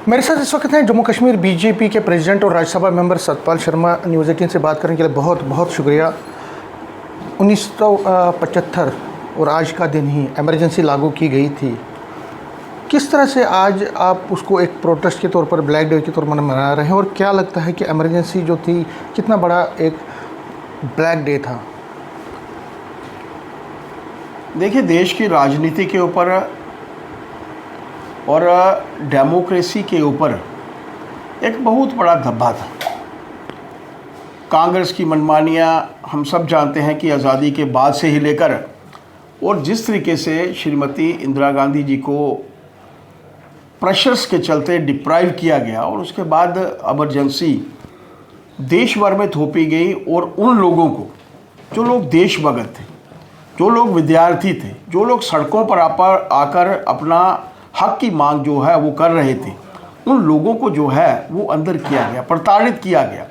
मेरे साथ इस वक्त हैं जम्मू कश्मीर बीजेपी के प्रेसिडेंट और राज्यसभा मेंबर सतपाल शर्मा। न्यूज़ 18 से बात करने के लिए बहुत बहुत शुक्रिया। 1975 और आज का दिन ही इमरजेंसी लागू की गई थी। किस तरह से आज आप उसको एक प्रोटेस्ट के तौर पर, ब्लैक डे के तौर पर मना रहे हैं, और क्या लगता है कि इमरजेंसी जो थी कितना बड़ा एक ब्लैक डे था? देखिए, देश की राजनीति के ऊपर और डेमोक्रेसी के ऊपर एक बहुत बड़ा धब्बा था। कांग्रेस की मनमानियाँ हम सब जानते हैं कि आज़ादी के बाद से ही लेकर, और जिस तरीके से श्रीमती इंदिरा गांधी जी को प्रेशर्स के चलते डिप्राइव किया गया और उसके बाद इमरजेंसी देश भर में थोपी गई, और उन लोगों को, जो लोग देशभगत थे, जो लोग विद्यार्थी थे, जो लोग सड़कों पर आकर अपना हक की मांग जो है वो कर रहे थे, उन लोगों को जो है वो अंदर किया गया, प्रताड़ित किया गया।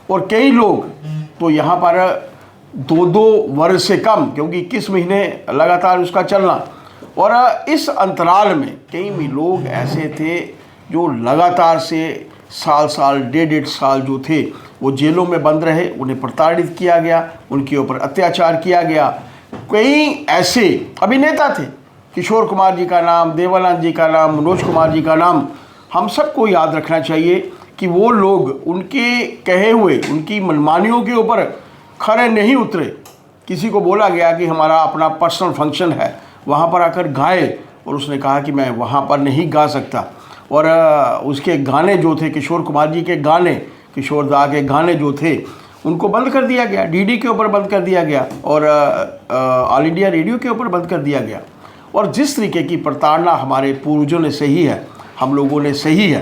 और कई लोग तो यहाँ पर 2-2 वर्ष से कम, क्योंकि 21 महीने लगातार उसका चलना, और इस अंतराल में कई भी लोग ऐसे थे जो लगातार से साल 1.5 साल जो थे वो जेलों में बंद रहे, उन्हें प्रताड़ित किया गया, उनके ऊपर अत्याचार किया गया। कई ऐसे अभिनेता थे, किशोर कुमार जी का नाम, देवानंद जी का नाम, मनोज कुमार जी का नाम, हम सबको याद रखना चाहिए कि वो लोग उनके कहे हुए, उनकी मनमानियों के ऊपर खरे नहीं उतरे। किसी को बोला गया कि हमारा अपना पर्सनल फंक्शन है, वहाँ पर आकर गाए, और उसने कहा कि मैं वहाँ पर नहीं गा सकता। और उसके गाने जो थे, किशोर कुमार जी के गाने, किशोर दा के गाने जो थे, उनको बंद कर दिया गया, डीडी के ऊपर बंद कर दिया गया, और ऑल इंडिया रेडियो के ऊपर बंद कर दिया गया। और जिस तरीके की प्रताड़ना हमारे पूर्वजों ने सही है, हम लोगों ने सही है,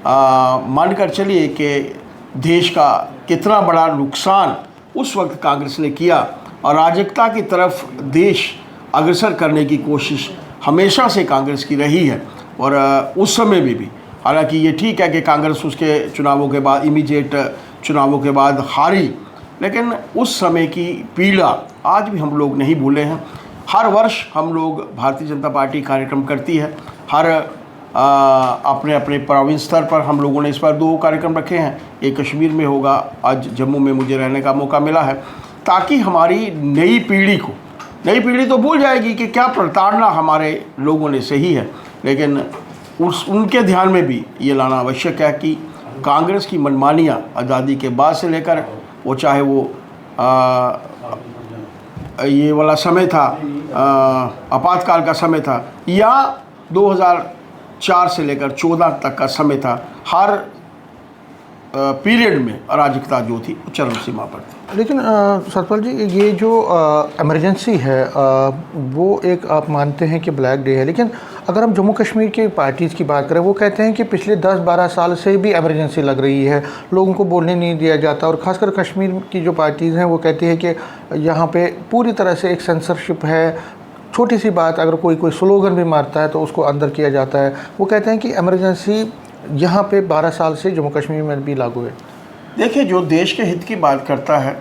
मानकर चलिए कि देश का कितना बड़ा नुकसान उस वक्त कांग्रेस ने किया, और अराजकता की तरफ देश अग्रसर करने की कोशिश हमेशा से कांग्रेस की रही है। और उस समय में भी, हालांकि ये ठीक है कि कांग्रेस उसके चुनावों के बाद, इमीडिएट चुनावों के बाद हारी, लेकिन उस समय की पीड़ा आज भी हम लोग नहीं भूले हैं। हर वर्ष हम लोग, भारतीय जनता पार्टी कार्यक्रम करती है, हर अपने अपने प्रोविंस स्तर पर हम लोगों ने इस बार 2 कार्यक्रम रखे हैं। एक कश्मीर में होगा, आज जम्मू में मुझे रहने का मौका मिला है, ताकि हमारी नई पीढ़ी तो भूल जाएगी कि क्या प्रताड़ना हमारे लोगों ने सही है, लेकिन उनके ध्यान में भी ये लाना आवश्यक है कि कांग्रेस की मनमानियाँ आज़ादी के बाद से लेकर, वो चाहे वो ये वाला समय था, आपातकाल का समय था, या 2004 से लेकर 14 तक का समय था, हर पीरियड में अराजकता जो थी चरम सीमा पर थी। लेकिन सतपाल जी, ये जो इमरजेंसी है वो एक आप मानते हैं कि ब्लैक डे है, लेकिन अगर हम जम्मू कश्मीर की पार्टीज़ की बात करें, वो कहते हैं कि पिछले 10-12 साल से भी इमरजेंसी लग रही है, लोगों को बोलने नहीं दिया जाता। और ख़ासकर कश्मीर की जो पार्टीज़ हैं वो कहती है कि यहाँ पे पूरी तरह से एक सेंसरशिप है। छोटी सी बात, अगर कोई स्लोगन भी मारता है तो उसको अंदर किया जाता है। वो कहते हैं कि इमरजेंसी यहाँ पे 12 साल से जम्मू कश्मीर में भी लागू है। देखिए, जो देश के हित की बात करता है,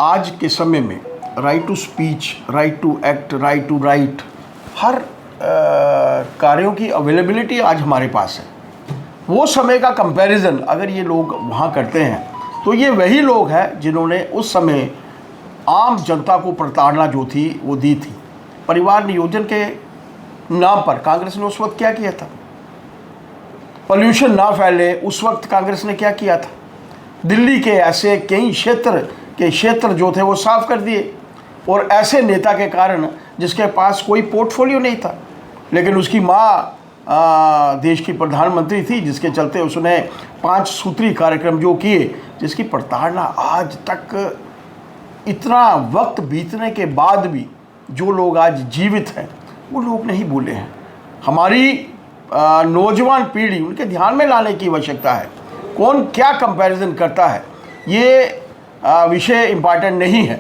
आज के समय में right to speech, right to act, right to right, हर कार्यों की अवेलेबिलिटी आज हमारे पास है। वो समय का कंपैरिजन अगर ये लोग वहाँ करते हैं, तो ये वही लोग हैं जिन्होंने उस समय आम जनता को प्रताड़ना जो थी वो दी थी। परिवार नियोजन के नाम पर कांग्रेस ने उस वक्त क्या किया था? पॉल्यूशन ना फैले, उस वक्त कांग्रेस ने क्या किया था? दिल्ली के ऐसे कई क्षेत्र जो थे वो साफ कर दिए, और ऐसे नेता के कारण जिसके पास कोई पोर्टफोलियो नहीं था, लेकिन उसकी माँ देश की प्रधानमंत्री थी, जिसके चलते उसने 5 सूत्री कार्यक्रम जो किए, जिसकी प्रताड़ना आज तक, इतना वक्त बीतने के बाद भी जो लोग आज जीवित हैं वो लोग नहीं भूले हैं। हमारी नौजवान पीढ़ी, उनके ध्यान में लाने की आवश्यकता है। कौन क्या कंपैरिजन करता है, ये विषय इम्पॉर्टेंट नहीं है।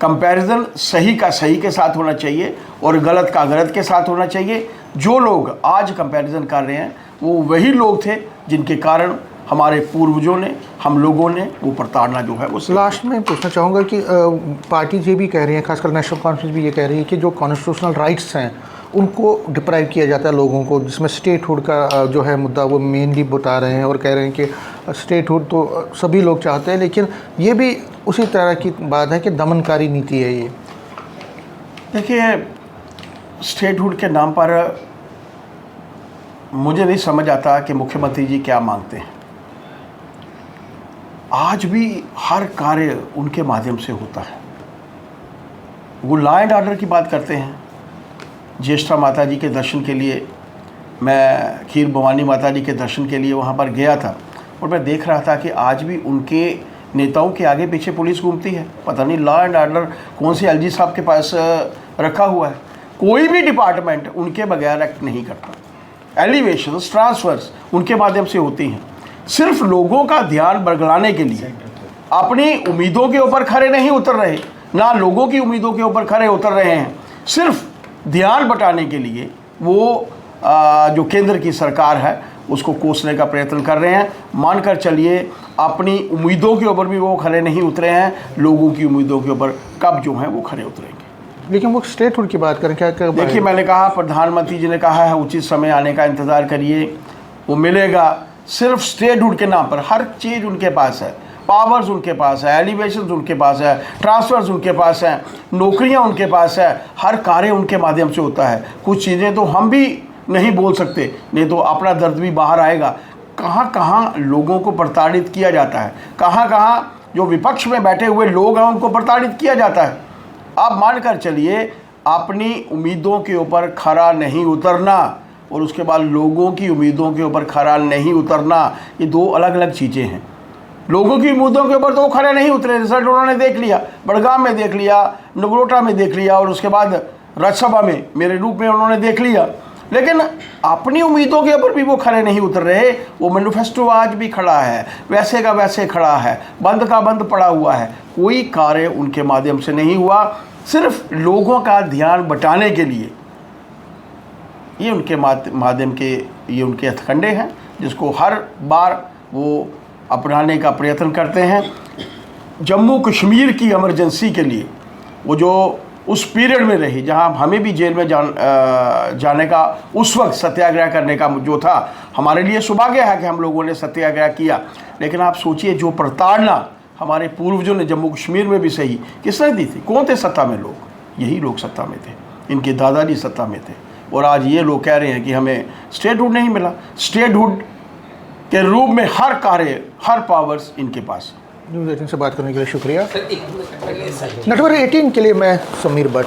कंपैरिजन सही का सही के साथ होना चाहिए और गलत का गलत के साथ होना चाहिए। जो लोग आज कंपैरिजन कर रहे हैं वो वही लोग थे जिनके कारण हमारे पूर्वजों ने, हम लोगों ने वो प्रताड़ना जो है वो। लास्ट में पूछना चाहूँगा कि पार्टी ये भी कह रही हैं, खासकर नेशनल कॉन्फ्रेंस भी ये कह रही है कि जो कॉन्स्टिट्यूशनल राइट्स हैं उनको डिप्राइव किया जाता है लोगों को, जिसमें स्टेटहुड का जो है मुद्दा वो मेनली बता रहे हैं और कह रहे हैं कि स्टेटहुड तो सभी लोग चाहते हैं, लेकिन ये भी उसी तरह की बात है कि दमनकारी नीति है ये। देखिए, स्टेटहुड के नाम पर मुझे नहीं समझ आता कि मुख्यमंत्री जी क्या मांगते हैं। आज भी हर कार्य उनके माध्यम से होता है। वो लॉ एंड ऑर्डर की बात करते हैं। ज्येष्ठा माता जी के दर्शन के लिए मैं खीर भवानी माता जी के दर्शन के लिए वहाँ पर गया था और मैं देख रहा था कि आज भी उनके नेताओं के आगे पीछे पुलिस घूमती है। पता नहीं लॉ एंड ऑर्डर कौन से एलजी साहब के पास रखा हुआ है। कोई भी डिपार्टमेंट उनके बगैर एक्ट नहीं करता। एलिवेशंस, ट्रांसफर्स उनके माध्यम से होती हैं। सिर्फ लोगों का ध्यान बरगलाने के लिए अपनी उम्मीदों के ऊपर खरे नहीं उतर रहे, ना लोगों की उम्मीदों के ऊपर खरे उतर रहे हैं। सिर्फ ध्यान बटाने के लिए वो जो केंद्र की सरकार है उसको कोसने का प्रयत्न कर रहे हैं। मानकर चलिए अपनी उम्मीदों के ऊपर भी वो खरे नहीं उतरे हैं, लोगों की उम्मीदों के ऊपर कब जो है वो खरे उतरेंगे। लेकिन वो स्टेटहुड की बात करें, क्या देखिए, मैंने कहा, प्रधानमंत्री जी ने कहा है उचित समय आने का इंतज़ार करिए, वो मिलेगा। सिर्फ स्टेटहुड के नाम पर हर चीज़ उनके पास है, पावर्स उनके पास है, एलिवेशंस उनके पास है, ट्रांसफर्स उनके पास हैं, नौकरियां उनके पास है, हर कार्य उनके माध्यम से होता है। कुछ चीज़ें तो हम भी नहीं बोल सकते, नहीं तो अपना दर्द भी बाहर आएगा। कहाँ कहाँ लोगों को प्रताड़ित किया जाता है, कहाँ कहाँ जो विपक्ष में बैठे हुए लोग हैं उनको प्रताड़ित किया जाता है। आप मानकर चलिए अपनी उम्मीदों के ऊपर खरा नहीं उतरना और उसके बाद लोगों की उम्मीदों के ऊपर खरा नहीं उतरना, ये दो अलग अलग चीज़ें हैं। लोगों की उम्मीदों के ऊपर तो वो खरे नहीं उतरे, रिजल्ट उन्होंने देख लिया, बड़गाम में देख लिया, नगरोटा में देख लिया और उसके बाद राज्यसभा में मेरे रूप में उन्होंने देख लिया। लेकिन अपनी उम्मीदों के ऊपर भी वो खरे नहीं उतर रहे। वो मैनिफेस्टो आज भी खड़ा है, वैसे का वैसे खड़ा है, बंद का बंद पड़ा हुआ है। कोई कार्य उनके माध्यम से नहीं हुआ। सिर्फ लोगों का ध्यान बटाने के लिए ये उनके माध्यम के ये उनके हथकंडे हैं, जिसको हर बार वो अपनाने का प्रयत्न करते हैं। जम्मू कश्मीर की इमरजेंसी के लिए वो जो उस पीरियड में रही जहां हमें भी जेल में जाने का उस वक्त सत्याग्रह करने का जो था, हमारे लिए सौभाग्य है कि हम लोगों ने सत्याग्रह किया। लेकिन आप सोचिए जो प्रताड़ना हमारे पूर्वजों ने जम्मू कश्मीर में भी सही, किसने दी थी? कौन थे सत्ता में लोग? यही लोग सत्ता में थे, इनके दादाजी सत्ता में थे। और आज ये लोग कह रहे हैं कि हमें स्टेटहुड नहीं मिला। स्टेटहुड के रूप में हर कार्य, हर पावर्स इनके पास। न्यूज़ 18 से बात करने के लिए शुक्रिया। नेटवर्क 18 के लिए मैं समीर भट्ट।